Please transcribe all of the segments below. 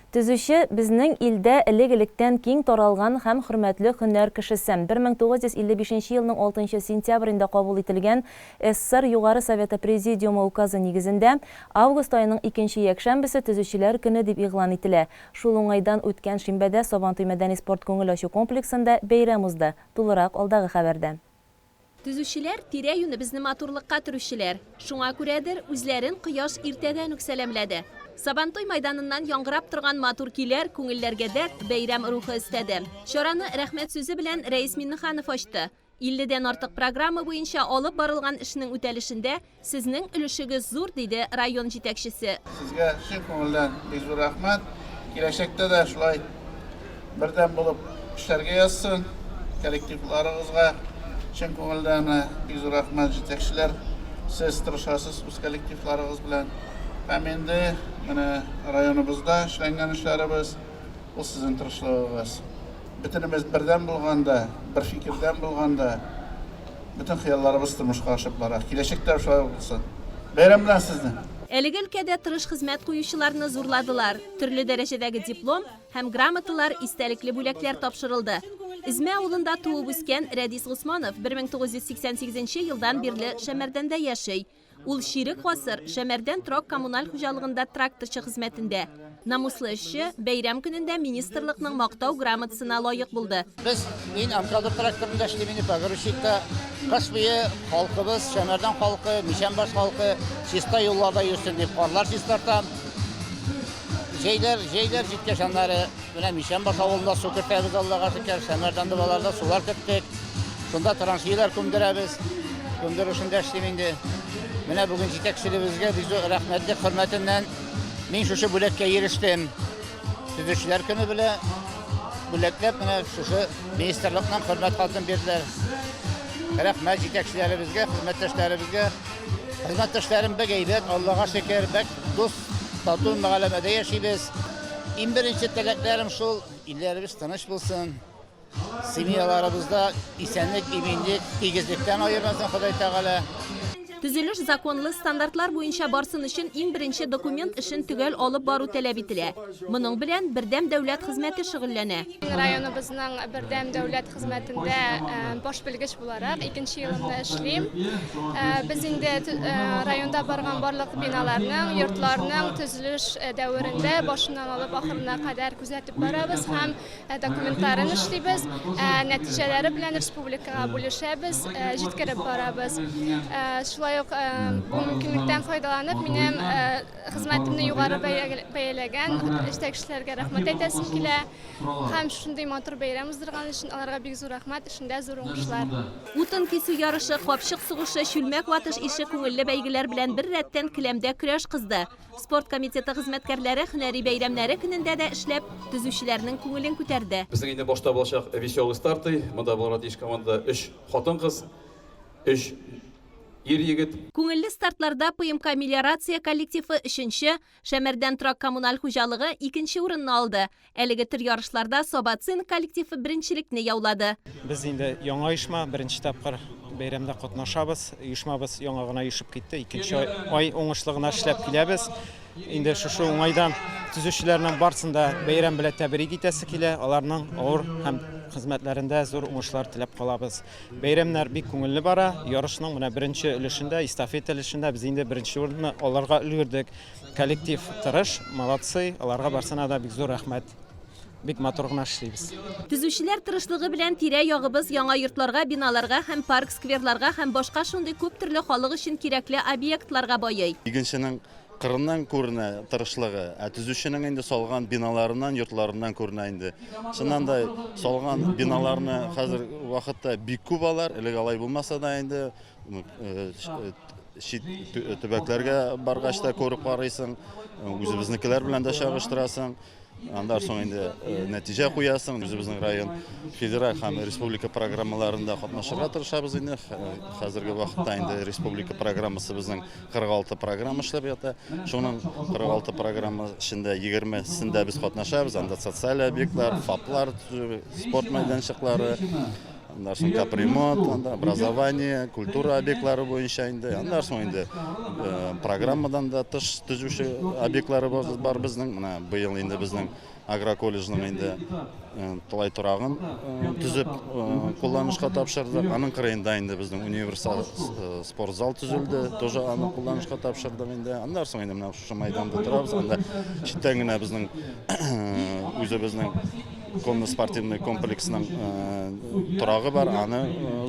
Түзүче безнең илдә элек-электән киң таралган һәм хөрмәтле һөнәр кешесе. 1955 елның 6 сентябрендә кабул ителгән СССР Югары Советы Президиумы указы нигезендә август аеның 2 якшәмбесе Төзүчеләр көне дип игълан ителә. Шул уңайдан үткән шимбәдә Сабантуй мәдәни спорт күңел ачу комплексында бәйрәм узды. Тулырак алдагы хәбәрдә. Түзүчеләр тирә-юны безне матурлыкка төрүчеләр. Шуңа күрәдер үзләрен кояш иртәдән үк сәламләде. Сабантуй майданыннан яңгырап торган матур көйләр күңелләргә дәрт, бәйрәм рухы өстәде. Чараны рәхмәт сүзе белән Рәис Миннеханов ачты. 50дән артык программа буенча алып барылган эшнең үтәлешендә сезнең өлешегез зур, диде район җитәкчесе. Сезгә чын күңелдән бик зур рәхмәт. Киләчәктә дә шулай бердәм булып эшләргә язсын. Коллективларыгызга чын күңелдән бик зур рәхмәт җитәкчеләр. Сез тырышасыз үз коллективларыгыз белән. Һәм инде менә районыбызда эшләнгән эшләребез ул сезнең тырышлыгыгыз. Бөтенебез бердәм булганда, бер фикердән булганда, бөтен хыялларыбыз тормышка ашып бара. Киләчәктә шулай булсын. Бәйрәм белән сезне. Әлеге өлкәдә тырыш хезмәт куючыларны зурладылар. Төрле дәрәҗәдәге диплом һәм грамоталар, истәлекле бүләкләр тапшырылды. Измә авылында туып үскән Рәдис Госманов 1988 елдан бирле Шәмәрдәндә яшәй. Ул ширек гасыр Шәмәрдән трак коммуналь хуҗалыгында тракторчы хезмәтендә. Намуслы эшче бәйрәм көнендә министрлыкның мактау грамотасына лаек булды. Без мин МКАД тракторында эшлим, погрузчикта. Кыш буе халкыбыз, Шәмәрдән халкы, Мишәмбаш халкы чиста юлларда йөрсен дип карлар чистартам. Җәйләр җиткәч аннары менә Мишәмбаш авылында су кертәбез, Аллага шөкер, Шәмәрдән балаларда сулар кеттек. Шунда траншейлар күмдерәбез. Күмдерүшендә эшлим инде. Менә бүген җитәкчелегебезгә бик зур рәхмәтле хөрмәтеннән мин шушы бүләккә ирештем. Төзүчеләр көне белән бүләкләп менә шушы министрлыкның хөрмәт хатын бирделәр. Рәхмәт җитәкчеләребезгә, хезмәттәшләребезгә. Хезмәттәшләрем бик әйбәт, Аллага шөкер, бик дус, тату мәгълүмәдә яшибез. Иң беренче теләкләрем шул, илләребез тыныч булсын. Семьяларыбызда исәнлек, иминлек, тигезлектән аермасын Ходай Тәгалә. Төзелеш законлы стандартлар буенча барсын өчен иң беренче документ эшен төгәл алып бару таләп ителә. Моның белән бердәм дәүләт хезмәте шөгыльләнә. Районыбызның бердәм дәүләт хезмәтендә баш белгеч буларак 2нче елымда эшлим. Без инде районда барган барлык биналарның, йортларның төзелеш дәверендә башыннан алып ахырына кадәр күзәтеп барабыз һәм документларын эшлибез. Нәтиҗәләре белән республикага бүлешәбез, җиткереп барабыз. Шулай ук бу мөмкинлектән файдаланып, минем хезмәтемне югары бәяләгән җитәкчеләргә рәхмәт әйтәсем килә. Һәм шундый матур бәйрәм уздырган өчен аларга бик зур рәхмәт, эшендә зур уңышлар. Утын кесү ярышы, капчык сугышы, чүлмәк ватыш ише күңелле бәйгеләр белән бер рәттән келәмдә көрәш кызды. Спорт комитеты хезмәткәрләре һөнәри бәйрәмнәре көнендә дә эшләп, төзүчеләрнең күңелен күтәрде. Безнең инде башта булачак веселый старты. Монда булган иш команда 3 хатын-кыз, 3 ир-егет. Күңелле стартларда ПМК мелиорация коллективы 3нче, Шәмәрдән трак коммуналь хуҗалыгы 2нче урынны алды. Әлеге төр ярышларда Собацин коллективы беренчелекне яулады. Без инде яңа оешма беренче тапкыр бәйрәмдә катнашабыз. Оешмабыз яңа гына оешып китте. 2нче ай уңышлы гына эшләп киләбез. Инде шушы уңайдан төзүчеләрнең барсында бәйрәм белән тәбрик итәсе килә. Аларның авыр һәм хезмәтләрендә зур уңышлар теләп калабыз. Бәйрәмнәр бик күңелле бара. Ярышның менә беренче өлешендә, эстафета өлешендә без инде беренче урынны алырга өлгердек. Коллектив тырыш, молодцы. Аларга барсына да бик зур рәхмәт. Бик матур гына эшлибез. Төзүчеләр тырышлыгы белән тирә-ягыбыз яңа йортларга, биналарга һәм парк скверларга һәм башка шундый күп төрле халык өчен кирәкле объектларга байый. Игенченең кырыннан күренә тырышлыгы, төзүченең инде салган биналарыннан, йортларыннан күренә инде. Шуннан да салган биналарны хәзер вакытта бик күп алар, элек алай булмаса да инде төбәкләргә баргач та күреп карыйсың, үзебезнекеләр белән дә чагыштырасың. Андан соң инде нәтиҗә куясың. Үзебезнең район федераль һәм республика программаларында катнашырга тырышабыз инде. Хәзерге вакытта инде республика программасы безнең 46 программа эшләп ята. Шуның 46 программа эчендә 20сендә без катнашабыз. Анда социаль объектлар, ФАПлар, спорт мәйданчыклары, Андан соң капремонт, образование, культура объектлары бойынша инде. Андан соң инде программадан да тыш түзүшү объектлары бар безнең. Мына быел инде безнең агроколледжның инде талай турагын түзүп кулланышка тапшырдык. Аның кырыйында инде безнең универсал спорт зал түзүлдү. Тоже аны кулланышка тапшырдык инде. Андан соң инде мына шу майданда турабыз. Анда читтен генә безнең үзебезнең конно-спортивный комплексның турагы бар. Аны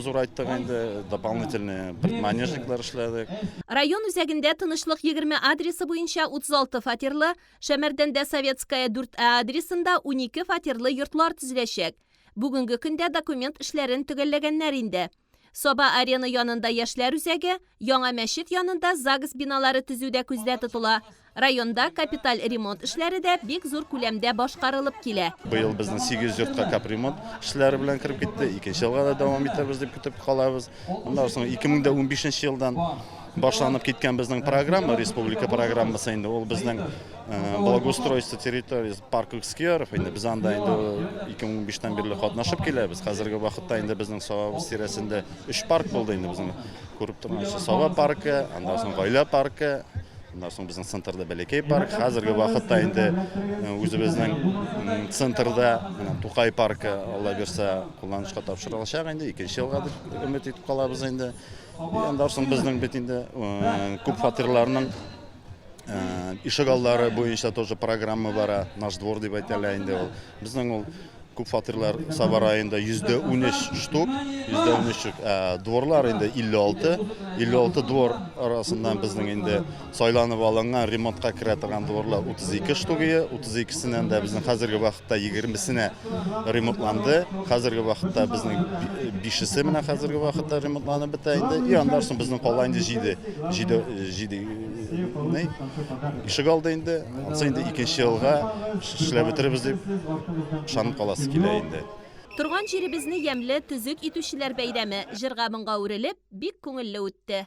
зурайттык инде, дополнительный предманежниклар эшләдек. Район үзәгендә тынычлык 20 адресы буенча 36 фатирлы, Шәмәрдәндә Советская 4А адресында 12 фатирлы йортлар төзеләчәк. Бүгенге көндә документ эшләрен төгәлләгәннәр инде. Соба арена янында яшьләр үзәге, яңа мәчет янында ЗАГС биналары төзүдә күздә тотыла. Районда капиталь ремонт эшләре дә бик зур күләмдә башкарылып килә. Быел безнең 8 йортка капремонт эшләре белән кирип китте. 2нче елга да дәвам итәрбез дип көтеп калабыз. Андан соң 2015 елдан башланып киткән безнең программа, республика программасы инде ул безнең благоустройство территории парк скверов инде без анда инде 2015-тән бирле катнашып киләбез. Хәзерге вакытта инде безнең Савабыз тирәсендә 3 парк булды инде безнең күреп торганчы. Сава паркы, андан соң Гаилә паркы, андан соң безнең центрда Бәләкәй парк. Хәзерге вакытта инде үзебезнең центрда Тукай паркы Алла берсә кулланышка тапшырылачак инде 2нче елга дип өмет итеп калабыз инде. Андан соң безнең бит инде күп фатирларның ишек аллары буенча тоже программа бара. Наш двор дип әйтәләр инде ул. Безнең ул күп фатирлар Сава районында 113 штук, 113 дворлар инде 56 двор арасыннан безнең инде сайланып алынган ремонтка керә торган дворлар 32 штугы, 32сеннән дә безнең хәзерге вакытта 20сенә ремонтланды. Хәзерге вакытта безнең 5се менә хәзерге вакытта ремонтланып бетә инде. И андан соң безнең кала инде 7 ишек алды инде. Ансы инде 2нче елга эшләп бетеребез дип шанып каласы килә инде. Турган җиребезне ямьле төзек итүчеләр бәйрәме җырга-моңга үрелеп, бик күңелле үтте.